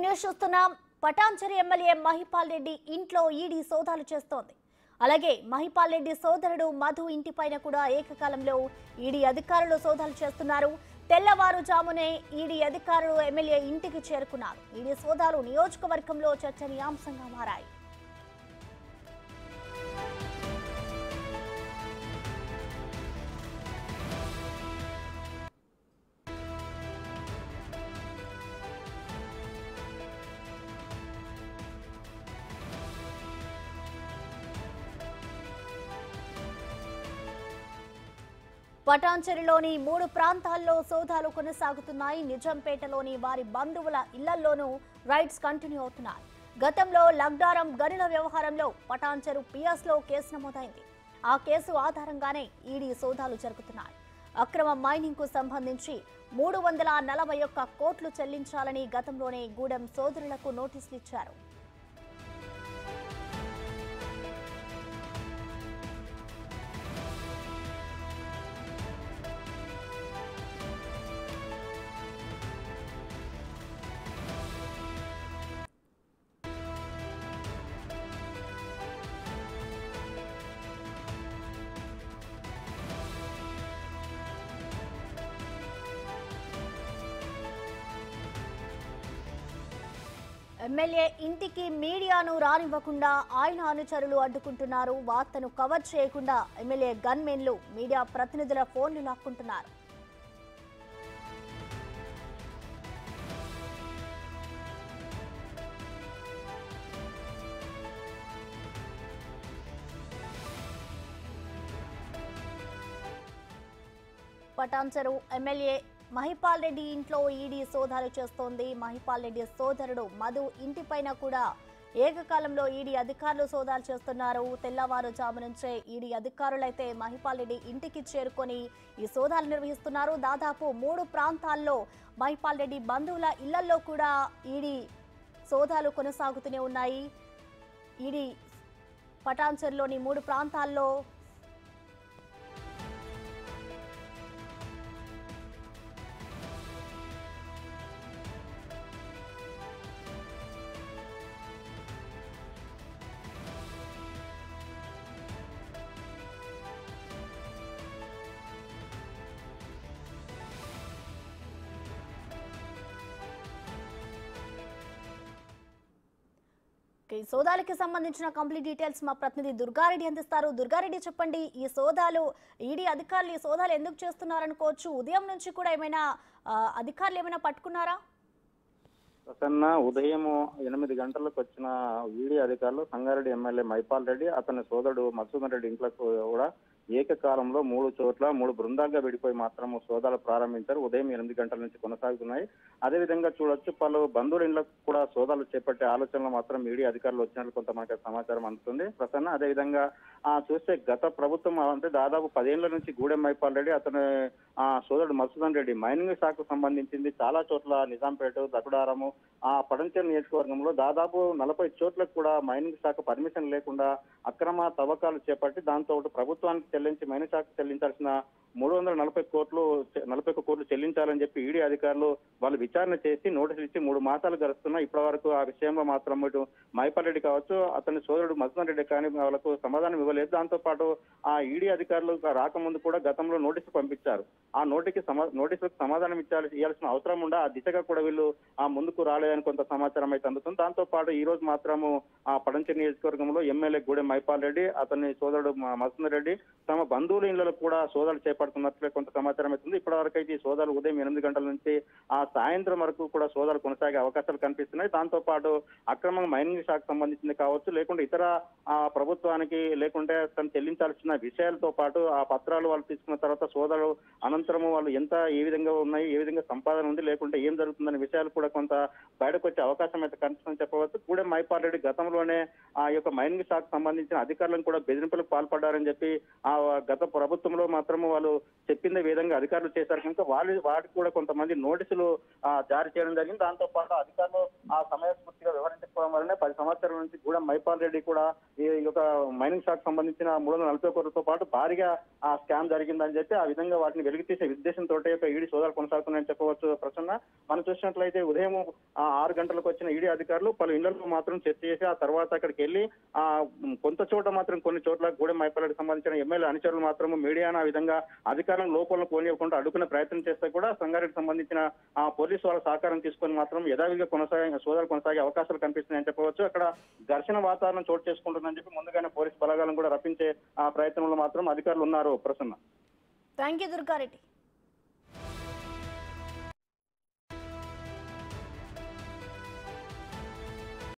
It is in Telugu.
న్యూస్ చూస్తున్నాం. పటాన్చెరు ఎమ్మెల్యే మహిపాల్ రెడ్డి ఇంట్లో ఈడీ సోదాలు చేస్తోంది. అలాగే మహిపాల్ రెడ్డి సోదరుడు మధు ఇంటిపైన కూడా ఏకకాలంలో ఈడీ అధికారులు సోదాలు చేస్తున్నారు. తెల్లవారుజామునే ఈడీ అధికారులు ఎమ్మెల్యే ఇంటికి చేరుకున్నారు. ఈడీ సోదాలు నియోజకవర్గంలో చర్చనీయాంశంగా మారాయి. పటాన్చెరులోని 3 ప్రాంతాల్లో సోదాలు కొనసాగుతున్నాయి. నిజాంపేటలోని వారి బంధువుల ఇళ్లలోనూ రైడ్స్ కంటిన్యూ అవుతున్నాయి. గతంలో లగ్డారం గనుల వ్యవహారంలో పటాన్చెరు పిఎస్లో కేసు నమోదైంది. ఆ కేసు ఆధారంగానే ఈడీ సోదాలు జరుగుతున్నాయి. అక్రమ మైనింగ్ కు సంబంధించి 341 కోట్లు చెల్లించాలని గతంలోనే గూడెం సోదరులకు నోటీసులు ఇచ్చారు. ఎమ్మెల్యే ఇంటికి మీడియాను రానివ్వకుండా ఆయన అనుచరులు అడ్డుకుంటున్నారు. వార్తను కవర్ చేయకుండా ఎమ్మెల్యే గన్మెన్లు మీడియా ప్రతినిధుల ఫోన్లు లాక్కుంటున్నారు. పటాన్చెరు ఎమ్మెల్యే మహిపాల్ రెడ్డి ఇంట్లో ఈడీ సోదాలు చేస్తోంది. మహిపాల్ రెడ్డి సోదరుడు మధు ఇంటిపైన కూడా ఏకకాలంలో ఈడీ అధికారులు సోదాలు చేస్తున్నారు. తెల్లవారుజాము నుంచే ఈడీ అధికారులైతే మహిపాల్ రెడ్డి ఇంటికి చేరుకొని ఈ సోదాలు నిర్వహిస్తున్నారు. దాదాపు 3 ప్రాంతాల్లో మహిపాల్ రెడ్డి బంధువుల ఇళ్లలో కూడా ఈడీ సోదాలు కొనసాగుతూనే ఉన్నాయి. ఈడీ పటాన్చెరులోని 3 ప్రాంతాల్లో ఈ సోదాలకి సంబంధించిన కంప్లీట్ డీటెయిల్స్ మా ప్రతినిధి దుర్గారెడ్డి అందిస్తారు. దుర్గారెడ్డి, చెప్పండి, ఈ సోదాలు ఈడీ అధికారులు ఈ సోదాలు ఎందుకు చేస్తున్నారనుకోవచ్చు? ఉదయం నుంచి కూడా ఏమైనా అధికారులు ఏమైనా పట్టుకున్నారా? ప్రసన్న ఉదయం 8 గంటలకు వచ్చిన ఈడీ అధికారులు సంగారెడ్డి ఎమ్మెల్యే మహిపాల్ రెడ్డి అతని సోదరుడు మధుసూదన్ రెడ్డి ఇంట్లకు కూడా ఏకకాలంలో 3 చోట్ల 3 బృందాలుగా విడిపోయి మాత్రం సోదాలు ప్రారంభించారు. ఉదయం 8 గంటల నుంచి కొనసాగుతున్నాయి. అదేవిధంగా చూడొచ్చు, పలు బంధువుల ఇళ్లకు కూడా సోదాలు చేపట్టే ఆలోచనలు మాత్రం ఈడీ అధికారులు వచ్చినట్లు కొంత మనకి సమాచారం అందుతుంది. ప్రసన్న, అదేవిధంగా చూస్తే గత ప్రభుత్వం అంటే దాదాపు 10 ఏళ్ల నుంచి గూడెం మహిపాల్ రెడ్డి అతని సోదరుడు మధుసూదన్ రెడ్డి మైనింగ్ శాఖకు సంబంధించింది చాలా చోట్ల నిజాంపేట, దకుడారము, పటాన్చెరు నియోజకవర్గంలో దాదాపు 40 చోట్లకు కూడా మైనింగ్ శాఖ పర్మిషన్ లేకుండా అక్రమ తవ్వకాలు చేపట్టి దాంతో ప్రభుత్వానికి చెల్లించి మైనింగ్ శాఖ చెల్లించాల్సిన 341 కోట్లు చెల్లించాలని చెప్పి ఈడీ అధికారులు వాళ్ళు విచారణ చేసి నోటీసులు ఇచ్చి 3 మాసాలు గడుస్తున్నా ఇప్పటి వరకు ఆ విషయంలో మాత్రం ఇటు మహిపాల్ రెడ్డి కావచ్చు, అతని సోదరుడు మధుసూదన్ రెడ్డి కానీ వాళ్ళకు సమాధానం ఇవ్వలేదు. దాంతో పాటు ఆ ఈడీ అధికారులు రాకముందు కూడా గతంలో నోటీసు పంపించారు. ఆ నోటీసులకు సమాధానం ఇవ్వాల్సిన అవసరం ఉండే ఆ దిశగా కూడా వీళ్ళు ముందుకు రాలేదని కొంత సమాచారం అయితే అందుతుంది. దాంతో పాటు ఈ రోజు మాత్రము పటాన్చెరు నియోజకవర్గంలో ఎమ్మెల్యే గూడెం మహిపాల్ రెడ్డి అతని సోదరుడు మధుసూదన్ రెడ్డి తమ బంధువుల ఇళ్లలో కూడా సోదాలు చేపడుతున్నట్లే కొంత సమాచారం అవుతుంది. ఇప్పటి వరకు అయితే ఈ సోదాలు ఉదయం 8 గంటల నుంచి సాయంత్రం వరకు కూడా సోదాలు కొనసాగే అవకాశాలు కనిపిస్తున్నాయి. దాంతో పాటు అక్రమంగా మైనింగ్ శాఖకు సంబంధించింది కావచ్చు, లేకుంటే ఇతర ప్రభుత్వానికి లేకుంటే తను చెల్లించాల్సిన విషయాలతో పాటు ఆ పత్రాలు వాళ్ళు తీసుకున్న తర్వాత సోదాలు అనంతరము వాళ్ళు ఏ విధంగా ఉన్నాయి, ఏ విధంగా సంపాదన ఉంది, లేకుంటే ఏం జరుగుతుందనే విషయాలు కూడా కొంత బయటకు వచ్చే అవకాశం అయితే కనిపిస్తుందని చెప్పవచ్చు. గూడెం మహిపాల్ రెడ్డి గతంలోనే ఆ యొక్క మైనింగ్ శాఖకు సంబంధించిన అధికారులను కూడా బెదిరింపులకు పాల్పడ్డారని చెప్పి గత ప్రభుత్వంలో మాత్రం వాళ్ళు చెప్పిందే విధంగా అధికారులు చేశారు కనుక వాటికి కూడా కొంతమంది నోటీసులు జారీ చేయడం జరిగింది. దాంతో పాటు అధికారులు సమయస్ఫూర్తిగా వివరించకపోవడం వల్లనే 10 సంవత్సరాల నుంచి గూడెం మైపాల్ రెడ్డి కూడా ఈ యొక్క మైనింగ్ శాఖకు సంబంధించిన 340 కోట్లతో పాటు భారీగా ఆ స్కామ్ జరిగిందని చెప్పి ఆ విధంగా వాటిని వెలికితీసే ఉద్దేశంతో ఈడీ సోదాలు కొనసాగుతున్నాయని చెప్పవచ్చు. ప్రసన్న, మనం చూసినట్లయితే ఉదయం 6 గంటలకు వచ్చిన ఈడీ అధికారులు పలు ఇళ్లలో మాత్రం చర్చ చేసి ఆ తర్వాత అక్కడికి వెళ్లి కొంత చోట మాత్రం కొన్ని చోట్ల గూడెం మైపాల్ రెడ్డికి సంబంధించిన ఎమ్మెల్యే అనుచరులు మాత్రం మీడియాను ఆ విధంగా అధికారులను లోపలను పోనీయకుండా అడ్డుకునే ప్రయత్నం చేస్తే కూడా సంగారెడ్డికి సంబంధించిన పోలీసు వాళ్ళ సహకారం తీసుకొని మాత్రం యథావిధిగా సోదాలు కొనసాగే అవకాశాలు కనిపిస్తున్నాయని చెప్పవచ్చు. అక్కడ ఘర్షణ వాతావరణం చోటు చేసుకుంటుందని చెప్పి ముందుగానే పోలీసు బలగాలను కూడా రప్పించే ప్రయత్నంలో మాత్రం అధికారులు ఉన్నారు. Prasanna, thank you Durga Reddy.